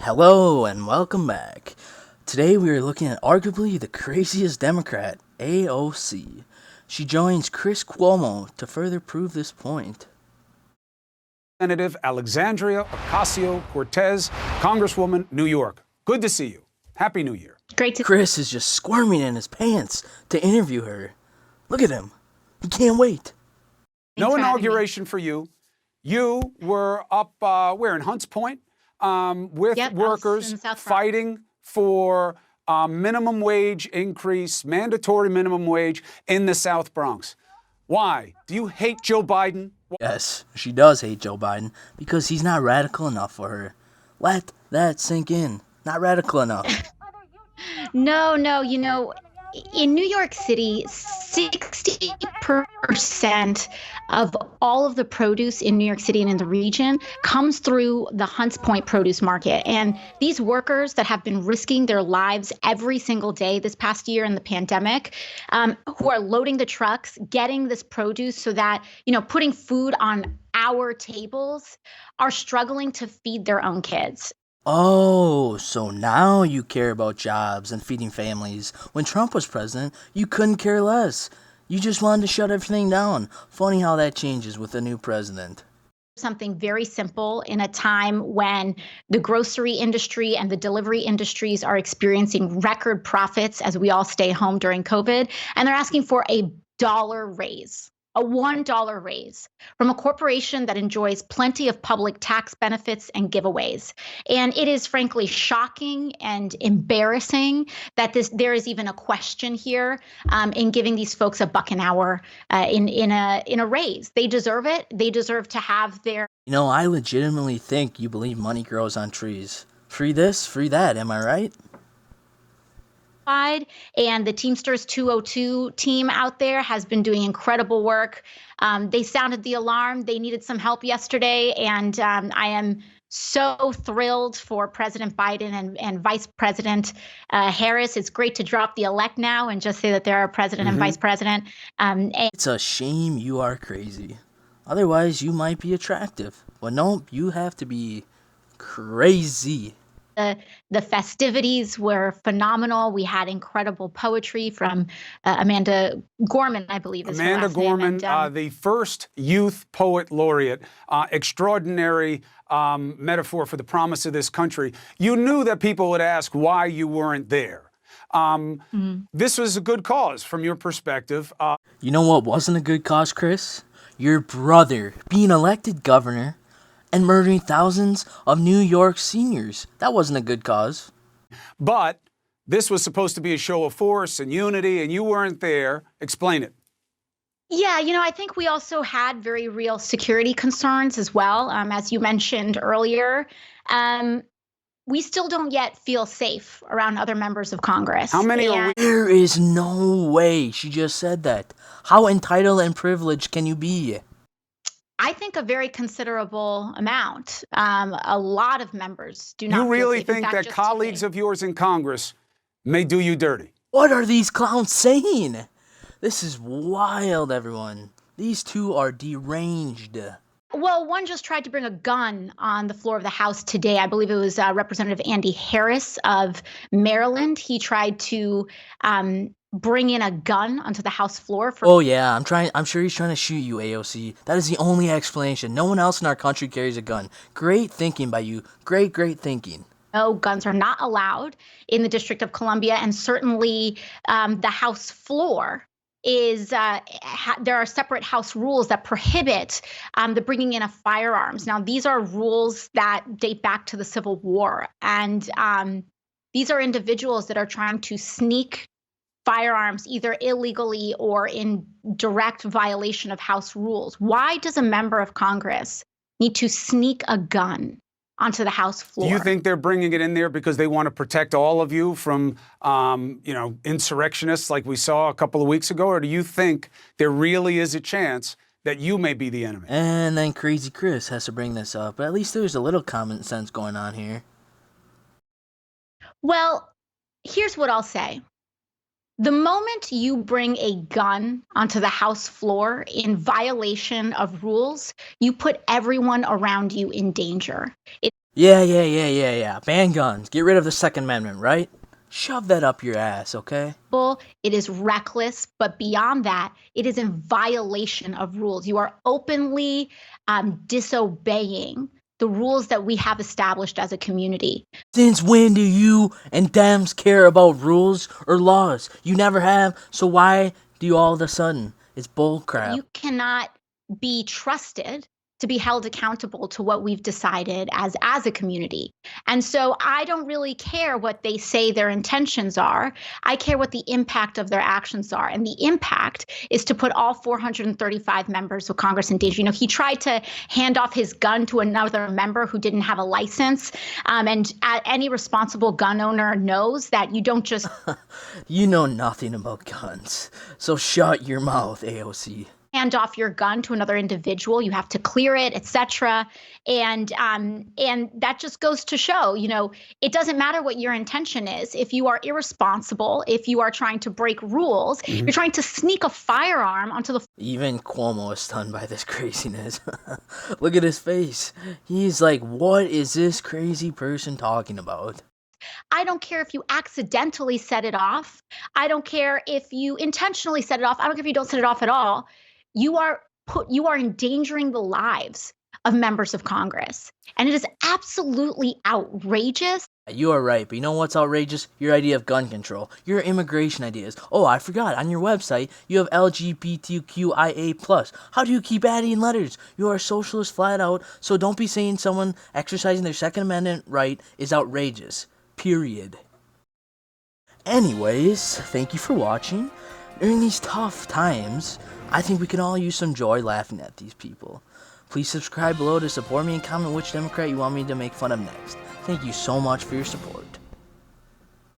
Hello and welcome back. Today we are looking at arguably the craziest Democrat, AOC. She joins Chris Cuomo to further prove this point. Representative Alexandria Ocasio-Cortez, Congresswoman, New York. Good to see you. Happy New Year. Great to. Chris is just squirming in his pants to interview her. Look at him. He can't wait. No inauguration for you. You were up where in Hunts Point with workers fighting for minimum wage increase, mandatory minimum wage in the South Bronx. Why? Do you hate Joe Biden? Yes, she does hate Joe Biden because he's not radical enough for her. Let that sink in. Not radical enough. No, in New York City, 60% of all of the produce in New York City and in the region comes through the Hunts Point produce market. And these workers that have been risking their lives every single day this past year in the pandemic, who are loading the trucks, getting this produce so that, putting food on our tables, are struggling to feed their own kids. Oh, so now you care about jobs and feeding families. When Trump was president, you couldn't care less. You just wanted to shut everything down. Funny how that changes with a new president. Something very simple in a time when the grocery industry and the delivery industries are experiencing record profits as we all stay home during COVID, and they're asking for a dollar raise. A $1 raise from a corporation that enjoys plenty of public tax benefits and giveaways. And it is frankly shocking and embarrassing that there is even a question here in giving these folks $1 an hour in a raise. They deserve it. They deserve to have their. I legitimately think you believe money grows on trees. Free this, free that, am I right? And the Teamsters 202 team out there has been doing incredible work. They sounded the alarm. They needed some help yesterday. And I am so thrilled for President Biden and Vice President Harris. It's great to drop the elect now and just say that they're our president and vice president. It's a shame you are crazy. Otherwise, you might be attractive. But no, you have to be crazy. The festivities were phenomenal. We had incredible poetry from Amanda Gorman, I believe is Amanda her last Gorman, name. And, the first youth poet laureate. Extraordinary metaphor for the promise of this country. You knew that people would ask why you weren't there. This was a good cause from your perspective. You know what wasn't a good cause, Chris? Your brother being elected governor and murdering thousands of New York seniors. That wasn't a good cause. But this was supposed to be a show of force and unity, and you weren't there. Explain it. Yeah, I think we also had very real security concerns as well. As you mentioned earlier, we still don't yet feel safe around other members of Congress. How many are we? There is no way she just said that. How entitled and privileged can you be? I think a very considerable amount. A lot of members do not. You really feel safe. think that colleagues of yours in Congress may do you dirty? What are these clowns saying? This is wild, everyone. These two are deranged. Well, one just tried to bring a gun on the floor of the House today. I believe it was Representative Andy Harris of Maryland. He tried to bring in a gun onto the House floor. Oh yeah, I'm sure he's trying to shoot you, AOC. That is the only explanation. No one else in our country carries a gun. Great thinking by you. Great thinking. No, guns are not allowed in the District of Columbia, and certainly the House floor is there are separate House rules that prohibit the bringing in of firearms. Now, these are rules that date back to the Civil War, and these are individuals that are trying to sneak firearms either illegally or in direct violation of House rules. Why does a member of Congress need to sneak a gun onto the House floor? Do you think they're bringing it in there because they want to protect all of you from, insurrectionists like we saw a couple of weeks ago? Or do you think there really is a chance that you may be the enemy? And then Crazy Chris has to bring this up. But at least there's a little common sense going on here. Well, here's what I'll say. The moment you bring a gun onto the House floor in violation of rules, you put everyone around you in danger. Yeah. Ban guns. Get rid of the Second Amendment, right? Shove that up your ass, okay? It is reckless, but beyond that, it is in violation of rules. You are openly disobeying the rules that we have established as a community. Since when do you and Dems care about rules or laws? You never have, so why do you all of a sudden? It's bull crap. You cannot be trusted to be held accountable to what we've decided as a community. And so I don't really care what they say their intentions are. I care what the impact of their actions are. And the impact is to put all 435 members of Congress in danger. You know, he tried to hand off his gun to another member who didn't have a license. And any responsible gun owner knows that you don't just... You know nothing about guns. So shut your mouth, AOC. Hand off your gun to another individual. You have to clear it, etc. And that just goes to show, you know, it doesn't matter what your intention is. If you are irresponsible, if you are trying to break rules, you're trying to sneak a firearm onto the... Even Cuomo is stunned by this craziness. Look at his face. He's like, what is this crazy person talking about? I don't care if you accidentally set it off. I don't care if you intentionally set it off. I don't care if you don't set it off at all. You are endangering the lives of members of Congress. And it is absolutely outrageous. You are right, but you know what's outrageous? Your idea of gun control. Your immigration ideas. Oh, I forgot, on your website, you have LGBTQIA+. How do you keep adding letters? You are a socialist flat out, so don't be saying someone exercising their Second Amendment right is outrageous. Period. Anyways, thank you for watching. During these tough times, I think we can all use some joy laughing at these people. Please subscribe below to support me and comment which Democrat you want me to make fun of next. Thank you so much for your support.